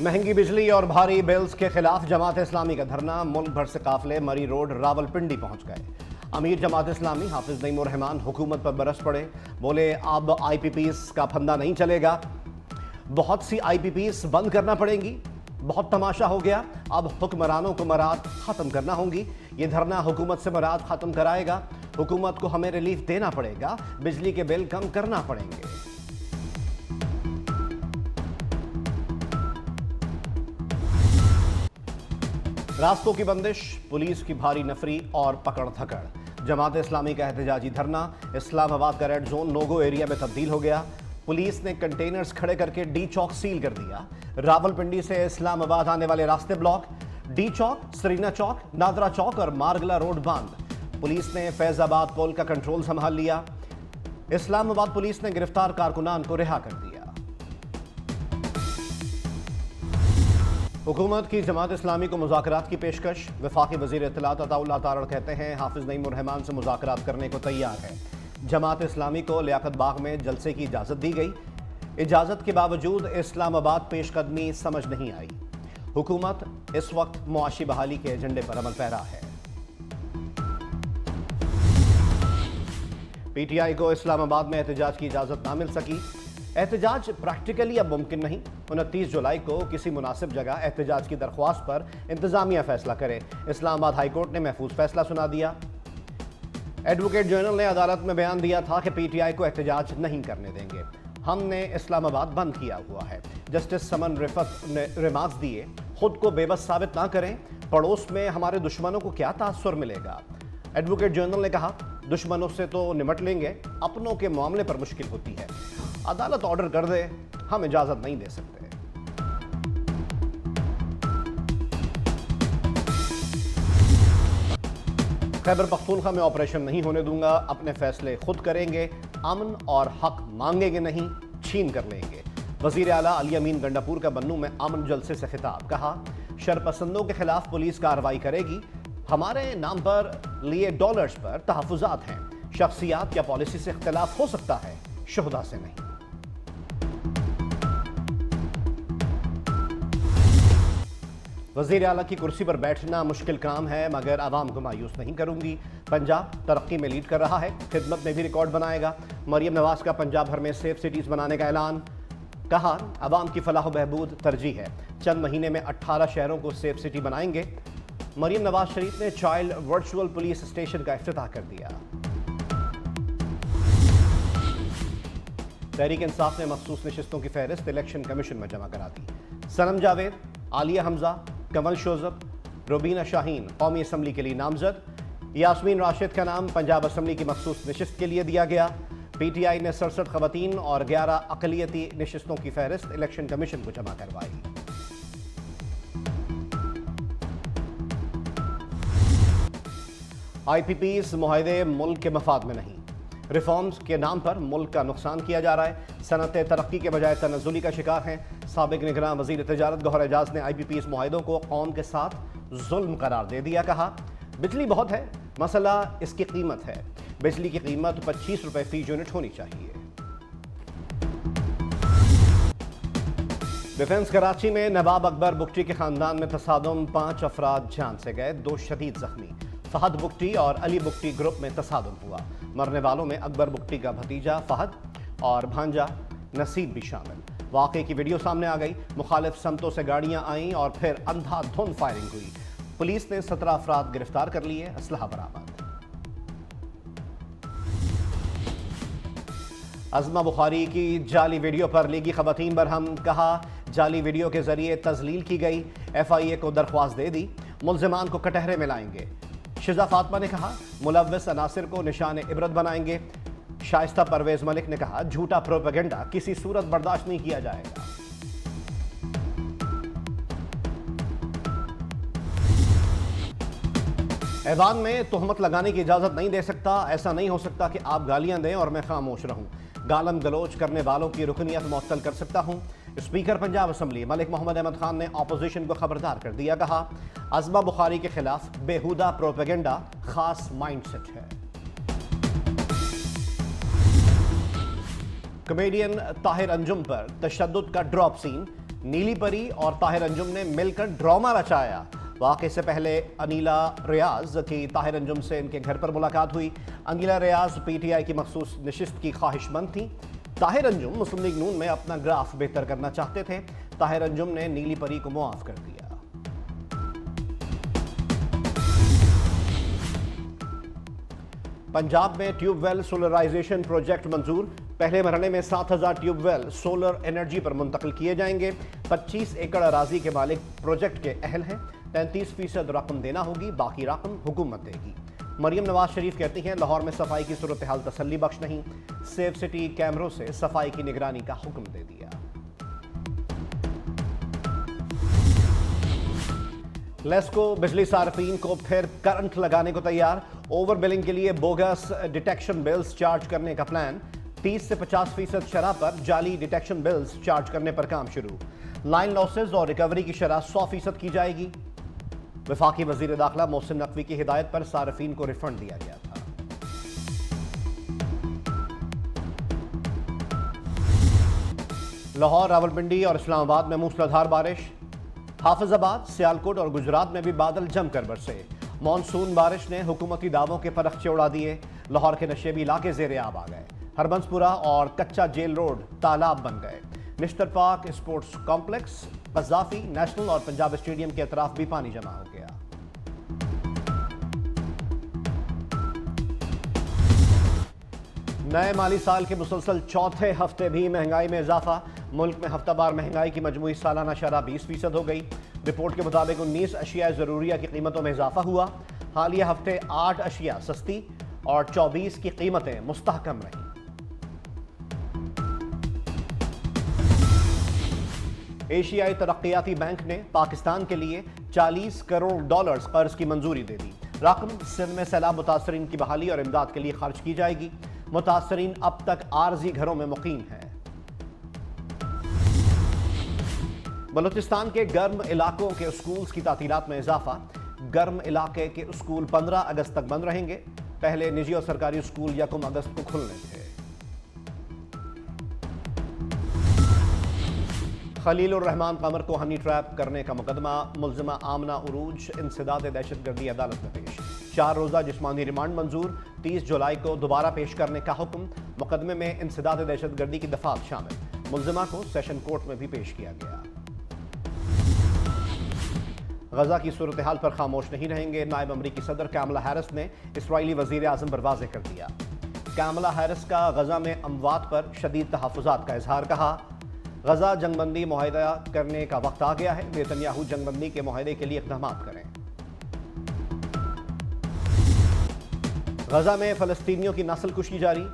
महंगी बिजली और भारी बिल्स के खिलाफ जमात इस्लामी का धरना। मुल्क भर से काफिले मरी रोड रावलपिंडी पहुंच गए। अमीर जमात इस्लामी हाफिज नईमुर रहमान हुकूमत पर बरस पड़े। बोले अब IPPs का फंदा नहीं चलेगा, बहुत सी IPPs बंद करना पड़ेंगी, बहुत तमाशा हो गया, अब हुक्मरानों को मराद खत्म करना होंगी। ये धरना हुकूमत से मराद खत्म कराएगा। हुकूमत को हमें रिलीफ देना पड़ेगा, बिजली के बिल कम करना पड़ेंगे। रास्तों की बंदिश, पुलिस की भारी नफरी और पकड़ धकड़। जमात इस्लामी का एहतजाजी धरना। इस्लामाबाद का रेड जोन नो-गो एरिया में तब्दील हो गया। पुलिस ने कंटेनर्स खड़े करके डी चौक सील कर दिया। रावलपिंडी से इस्लामाबाद आने वाले रास्ते ब्लॉक। डी चौक, सरीना चौक, नादरा चौक और मारगला रोड बंद। पुलिस ने फैजाबाद पुल का कंट्रोल संभाल लिया। इस्लामाबाद पुलिस ने गिरफ्तार कारकुनान को रिहा कर दिया। हुकूमत की जमात इस्लामी को मुज़ाकरात की पेशकश। वफाकी वज़ीर इत्तलात अताउल्लाह तारड़ कहते हैं हाफिज नईमुर रहमान से मुज़ाकरात करने को तैयार है। जमात इस्लामी को लियाकत बाग में जलसे की इजाज़त दी गई। इजाज़त के बावजूद इस्लामाबाद पेशकदमी समझ नहीं आई। हुकूमत इस वक्त मुआशी बहाली के एजेंडे पर अमल पैरा है। PTI को इस्लामाबाद में एहतजाज की इजाज़त ना मिल सकी। एहतजाज प्रैक्टिकली अब मुमकिन नहीं। 29 जुलाई को किसी मुनासिब जगह एहतजाज की दरख्वास्त पर इंतजामिया फैसला करे। इस्लामाबाद हाई कोर्ट ने महफूज फैसला सुना दिया। एडवोकेट जनरल ने अदालत में बयान दिया था कि PTI को एहतजाज नहीं करने देंगे। हमने इस्लामाबाद बंद किया हुआ है। जस्टिस समन रिफत ने रिमार्क्स दिए, खुद को बेबस साबित ना करें, पड़ोस में हमारे दुश्मनों को क्या तासुर मिलेगा। एडवोकेट जनरल ने कहा, दुश्मनों से तो निपट लेंगे, अपनों के मामले पर मुश्किल होती है। अदालत ऑर्डर कर दे, हम इजाजत नहीं दे सकते। खैबर पख्तूनख्वा में ऑपरेशन नहीं होने दूंगा, अपने फैसले खुद करेंगे, अमन और हक मांगेंगे नहीं, छीन कर लेंगे। वजीर आला अली अमीन गंडापुर का बन्नू में अमन जलसे से खिताब। कहा, शरपसंदों के खिलाफ पुलिस कार्रवाई करेगी। हमारे नाम पर लिए डॉलर्स पर तहफुजात हैं। शख्सियात या पॉलिसी से इख्तिलाफ हो सकता है, शुहदा से नहीं। वज़ीर आला की कुर्सी पर बैठना मुश्किल काम है, मगर आवाम को मायूस नहीं करूंगी। पंजाब तरक्की में लीड कर रहा है, खिदमत में भी रिकॉर्ड बनाएगा। मरियम नवाज का पंजाब भर में सेफ सिटीज बनाने का ऐलान। कहा, आवाम की फलाह बहबूद तरजीह है, चंद महीने में 18 शहरों को सेफ सिटी बनाएंगे। मरियम नवाज शरीफ ने चाइल्ड वर्चुअल पुलिस स्टेशन का इफ्तिताह कर दिया। तहरीक इंसाफ ने मखसूस नशिस्तों की फहरिस्त इलेक्शन कमीशन में जमा करा दी। सनम जावेद, आलिया हमजा, कमल शोजब, रुबीना शाहीन कौमी असम्बली के लिए नामजद। यास्मीन राशिद का नाम पंजाब असम्बली की मखसूस नशिस्त के लिए दिया गया। PTI ने 67 खवातीन और 11 अक़लियती नशिस्तों की फहरिस्त इलेक्शन कमीशन को जमा करवाई। IPPs मुआहदे मुल्क के मफाद में नहीं। रिफॉर्म्स के नाम पर मुल्क का नुकसान किया जा रहा है। सनअतें तरक्की के बजाय तनज़्ज़ुली का शिकार हैं। साबिक निगरान वज़ीर तिजारत गौहर एजाज ने IPPs मुआहदों को कौम के साथ जुल्म करार दे दिया। कहा, बिजली बहुत है, मसला इसकी कीमत है। बिजली की कीमत 25 रुपए फी यूनिट होनी चाहिए। डिफेंस कराची में नवाब अकबर बुगटी के खानदान में तसादुम, 5 अफराद जान से गए, 2 शदीद जख्मी। फहद बुगटी और अली बुगटी ग्रुप में तसादुम हुआ। मरने वालों में अकबर बुगटी का भतीजा फहद और भांजा नसीब भी शामिल। वाक़े की वीडियो सामने आ गई। मुखालिफ समतों से गाड़ियां आईं और फिर अंधाधुंध फायरिंग हुई। पुलिस ने 17 अफराद गिरफ्तार कर लिए, असलहा बरामद। अज़मा बुखारी की जाली वीडियो पर लीगी खवातीन बरहम। कहा, जाली वीडियो के जरिए तजलील की गई, FIA को दरख्वास्त दे दी, मुल्ज़िमान को कटहरे में लाएंगे। शिजा फातमा ने कहा, मुलव्वस अनासिर को निशान इबरत बनाएंगे। शाइस्ता परवेज मलिक ने कहा, झूठा प्रोपेगेंडा किसी सूरत बर्दाश्त नहीं किया जाएगा। ऐवान में तोहमत लगाने की इजाजत नहीं दे सकता। ऐसा नहीं हो सकता कि आप गालियां दें और मैं खामोश रहूं। गालम गलोच करने वालों की रुकनियत मुअत्तल कर सकता हूं। स्पीकर पंजाब असम्बली मलिक मोहम्मद अहमद खान ने अपोजिशन को खबरदार कर दिया। कहा, अज़मा बुखारी के खिलाफ बेहुदा प्रोपेगेंडा खास माइंडसेट है। कमेडियन ताहिर अंजुम पर तशद्दुद का ड्रॉप सीन। نیلی پری اور طاہر انجم نے مل کر ڈرامہ رچایا۔ واقعے سے پہلے انیلا ریاض کی طاہر انجم سے ان کے گھر پر ملاقات ہوئی۔ انیلا ریاض پی ٹی آئی کی مخصوص نشست کی خواہش مند تھیں۔ طاہر انجم مسلم لیگ نون میں اپنا گراف بہتر کرنا چاہتے تھے۔ طاہر انجم نے نیلی پری کو معاف کر دیا۔ پنجاب میں ٹیوب ویل سولرائزیشن پروجیکٹ منظور۔ پہلے مرحلے میں 7,000 ٹیوب ویل سولر انرجی پر منتقل کیے جائیں گے۔ 25 ایکڑ اراضی کے مالک پروجیکٹ کے اہل ہیں۔ 33% رقم دینا ہوگی، باقی رقم حکومت دے گی۔ مریم نواز شریف کہتی ہیں لاہور میں صفائی کی صورتحال تسلی بخش نہیں، سیف سٹی کیمروں سے صفائی کی نگرانی کا حکم دے دیا۔ لیسکو بجلی صارفین کو پھر کرنٹ لگانے کو تیار۔ اوور بلنگ کے لیے بوگس ڈیٹیکشن بلز چارج کرنے کا پلان۔ 30 سے 50% شرح پر جعلی ڈیٹیکشن بلز چارج کرنے پر کام شروع۔ لائن لاسز اور ریکوری کی شرح 100% کی جائے گی۔ وفاقی وزیر داخلہ محسن نقوی کی ہدایت پر صارفین کو ریفنڈ دیا گیا تھا۔ لاہور، راولپنڈی اور اسلام آباد میں موسلادھار بارش۔ حافظ آباد، سیالکوٹ اور گجرات میں بھی بادل جم کر برسے۔ مانسون بارش نے حکومتی دعووں کے پرخچے اڑا دیے۔ لاہور کے نشیبی علاقے زیر آب آ گئے۔ ہربنس پورہ اور کچا جیل روڈ تالاب بن گئے۔ Nishtar park sports complex, Gaddafi national اور پنجاب اسٹیڈیم کے اطراف بھی پانی جمع ہو گیا۔ نئے مالی سال کے مسلسل چوتھے ہفتے بھی مہنگائی میں اضافہ۔ ملک میں ہفتہ وار مہنگائی کی مجموعی سالانہ شرح 20% ہو گئی۔ رپورٹ کے مطابق 19 اشیاء ضروریہ کی قیمتوں میں اضافہ ہوا۔ حالیہ ہفتے 8 اشیاء سستی اور 24 کی قیمتیں مستحکم رہیں۔ ایشیائی ترقیاتی بینک نے پاکستان کے لیے $40 کروڑ قرض کی منظوری دے دی۔ رقم سندھ میں سیلاب متاثرین کی بحالی اور امداد کے لیے خرچ کی جائے گی۔ متاثرین اب تک عارضی گھروں میں مقیم ہیں۔ بلوچستان کے گرم علاقوں کے اسکولز کی تعطیلات میں اضافہ۔ گرم علاقے کے اسکول 15 اگست تک بند رہیں گے۔ پہلے نجی اور سرکاری اسکول 1 اگست کو کھلنے تھے۔ خلیل الرحمان قمر کو ہنی ٹریپ کرنے کا مقدمہ۔ ملزمہ آمنہ عروج انسداد دہشت گردی عدالت میں پیش۔ 4 روزہ جسمانی ریمانڈ منظور۔ 30 جولائی کو دوبارہ پیش کرنے کا حکم۔ مقدمے میں انسداد دہشت گردی کی دفعات شامل۔ ملزمہ کو سیشن کورٹ میں بھی پیش کیا گیا۔ غزہ کی صورتحال پر خاموش نہیں رہیں گے۔ نائب امریکی صدر کاملا ہیرس نے اسرائیلی وزیر اعظم پر واضح کر دیا۔ کاملا ہیرس کا غزہ میں اموات پر شدید تحفظات کا اظہار۔ کہا غزہ جنگ بندی معاہدہ کرنے کا وقت آ گیا ہے۔ نیتنیاہو جنگ بندی کے معاہدے کے لیے اقدامات کریں۔ غزہ میں فلسطینیوں کی نسل کشی جاری۔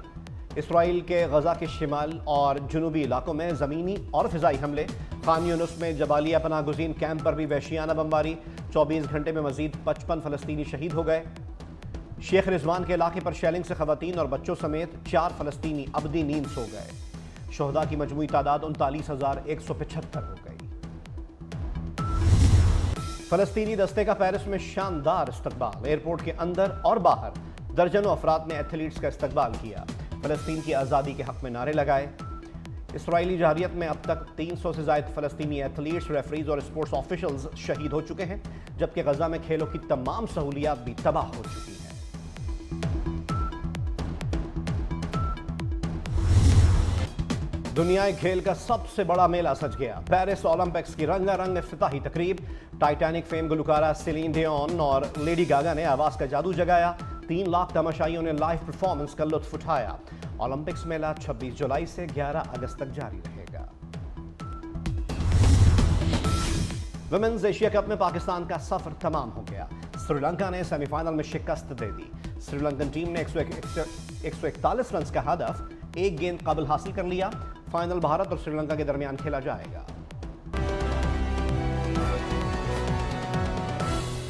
اسرائیل کے غزہ کے شمال اور جنوبی علاقوں میں زمینی اور فضائی حملے۔ خان یونس میں جبالیہ پناہ گزین کیمپ پر بھی وحشیانہ بمباری۔ 24 گھنٹے میں مزید 55 فلسطینی شہید ہو گئے۔ شیخ رضوان کے علاقے پر شیلنگ سے خواتین اور بچوں سمیت 4 فلسطینی ابدی نیند سو گئے۔ شہداء کی مجموعی تعداد 39,175 ہو گئی۔ فلسطینی دستے کا پیرس میں شاندار استقبال۔ ایئرپورٹ کے اندر اور باہر درجنوں افراد نے ایتھلیٹس کا استقبال کیا۔ فلسطین کی آزادی کے حق میں نعرے لگائے۔ اسرائیلی جارحیت میں اب تک 300 سے زائد فلسطینی ایتھلیٹس، ریفریز اور اسپورٹس آفیشلز شہید ہو چکے ہیں، جبکہ غزہ میں کھیلوں کی تمام سہولیات بھی تباہ ہو چکی ہیں۔ دنیائے کھیل کا سب سے بڑا میلہ سج گیا۔ پیرس اولمپکس کی رنگا رنگ افتتاحی تقریب۔ ٹائٹینک فیم گلوکارہ سیلین ڈیون اور لیڈی گاگا نے آواز کا جادو جگایا۔ 3 لاکھ تماشائیوں نے لائیو پرفارمنس کا لطف اٹھایا۔ اولمپکس میلہ 26 جولائی سے 11 اگست تک جاری رہے گا۔ ویمنز ایشیا کپ میں پاکستان کا سفر تمام ہو گیا۔ سری لنکا نے سیمی فائنل میں شکست دے دی۔ سری لنکن ٹیم نے 141 رنز کا ہدف 1 گیند قبل حاصل کر لیا۔ فائنل بھارت اور سری لنکا کے درمیان کھیلا جائے گا۔